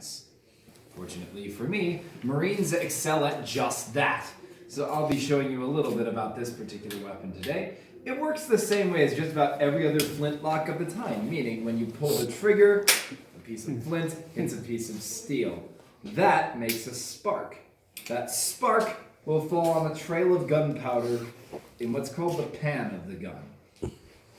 defense. Fortunately for me, Marines excel at just that. So I'll be showing you a little bit about this particular weapon today. It works the same way as just about every other flintlock of the time, meaning when you pull the trigger, a piece of flint hits a piece of steel. That makes a spark. That spark will fall on a trail of gunpowder in what's called the pan of the gun.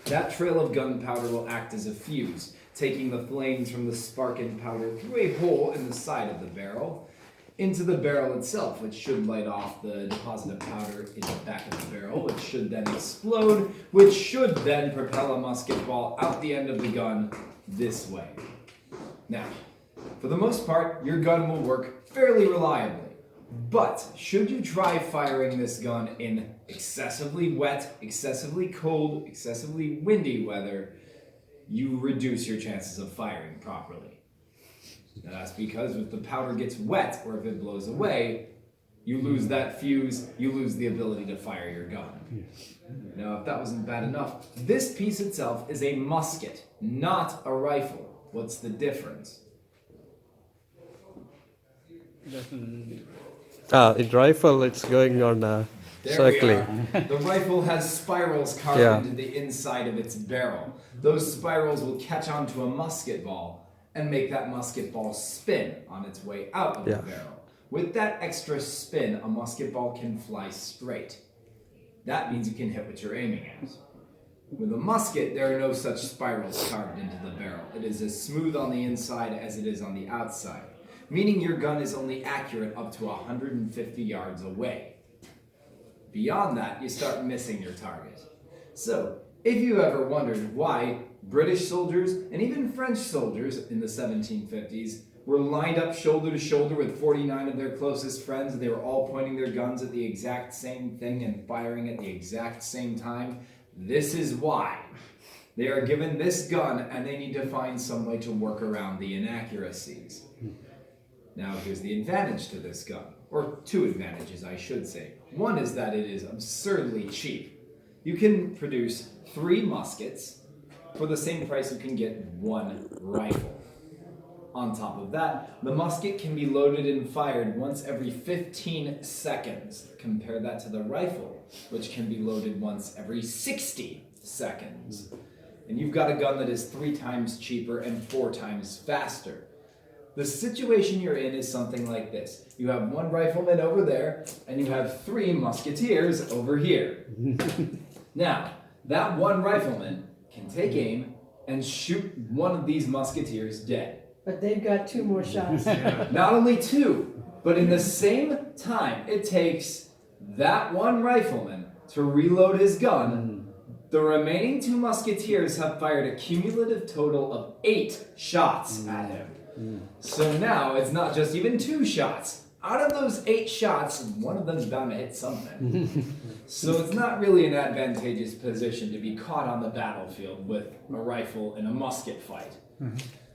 That trail of gunpowder will act as a fuse, taking the flames from the spark and powder through a hole in the side of the barrel into the barrel itself, which should light off the deposit of powder in the back of the barrel, which should then explode, which should then propel a musket ball out the end of the gun this way. Now, for the most part, your gun will work fairly reliably. But should you try firing this gun in excessively wet, excessively cold, excessively windy weather, you reduce your chances of firing properly. Now that's because if the powder gets wet or if it blows away, you lose that fuse, you lose the ability to fire your gun. Now if that wasn't bad enough, this piece itself is a musket, not a rifle. What's the difference? In rifle it's going on circling. The rifle has spirals carved into the inside of its barrel. Those spirals will catch onto a musket ball and make that musket ball spin on its way out of the barrel. With that extra spin, a musket ball can fly straight. That means you can hit what you're aiming at. With a musket, there are no such spirals carved into the barrel. It is as smooth on the inside as it is on the outside, meaning your gun is only accurate up to 150 yards away. Beyond that, you start missing your target. So, if you ever wondered why British soldiers and even French soldiers in the 1750s were lined up shoulder to shoulder with 49 of their closest friends, and they were all pointing their guns at the exact same thing and firing at the exact same time, this is why. They are given this gun and they need to find some way to work around the inaccuracies. Now here's the advantage to this gun, or two advantages I should say. One is that it is absurdly cheap. You can produce 3 muskets for the same price you can get 1 rifle. On top of that, the musket can be loaded and fired once every 15 seconds. Compare that to the rifle, which can be loaded once every 60 seconds. And you've got a gun that is 3 times cheaper and 4 times faster. The situation you're in is something like this. You have 1 rifleman over there, and you have 3 musketeers over here. Now, that 1 rifleman can take aim and shoot one of these musketeers dead. But they've got 2 more shots. Not only 2, but in the same time it takes that 1 rifleman to reload his gun, the remaining 2 musketeers have fired a cumulative total of 8 shots at him. So now it's not just even 2 shots. Out of those 8 shots, one of them's bound to hit something. So it's not really an advantageous position to be caught on the battlefield with a rifle in a musket fight.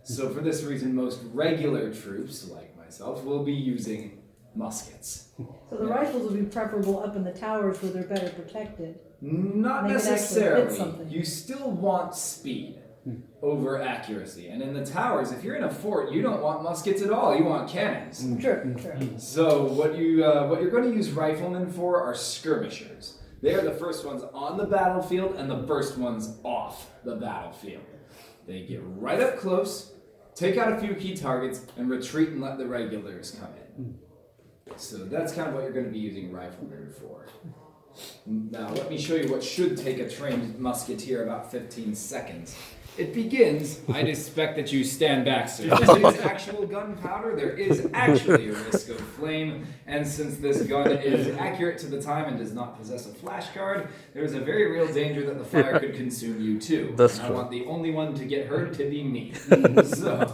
So for this reason, most regular troops, like myself, will be using muskets. So the rifles will be preferable up in the towers where they're better protected. Not They can actually hit necessarily. something. You still want speed over accuracy. And in the towers, if you're in a fort, you don't want muskets at all. You want cannons. True. So what you're going to use riflemen for are skirmishers. They are the first ones on the battlefield and the first ones off the battlefield. They get right up close, take out a few key targets, and retreat and let the regulars come in. So that's kind of what you're going to be using riflemen for. Now let me show you what should take a trained musketeer about 15 seconds. It begins, I'd expect that you stand back, sir. This is actual gunpowder. There is actually a risk of flame, and since this gun is accurate to the time and does not possess a flashcard, there is a very real danger that the fire could consume you too. I want the only one to get hurt to be me. So,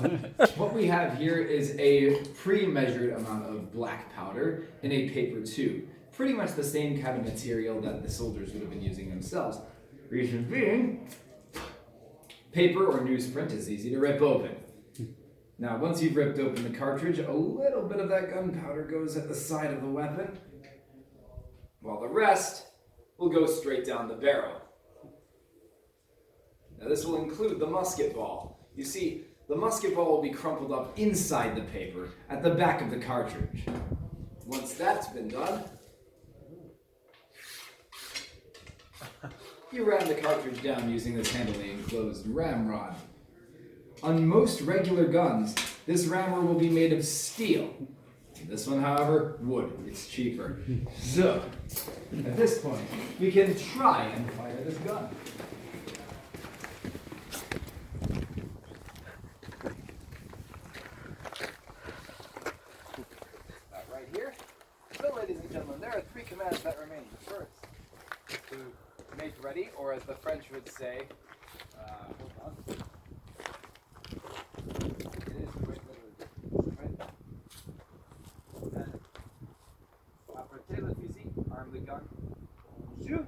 what we have here is a pre-measured amount of black powder in a paper tube. Pretty much the same kind of material that the soldiers would have been using themselves. Reason being, paper or newsprint is easy to rip open. Now, once you've ripped open the cartridge, a little bit of that gunpowder goes at the side of the weapon, while the rest will go straight down the barrel. Now, this will include the musket ball. You see, The musket ball will be crumpled up inside the paper at the back of the cartridge. Once that's been done, you ram the cartridge down using this handily enclosed ramrod. On most regular guns, this rammer will be made of steel. This one, however, wood. It's cheaper. So, at this point, we can try and fire this gun. Right here. So, ladies and gentlemen, there are 3 commands that remain. First, to make ready, or as the French would say, hold on. It is quite literally. Right? Apprêtez le fusil, arm the gun. Shoot!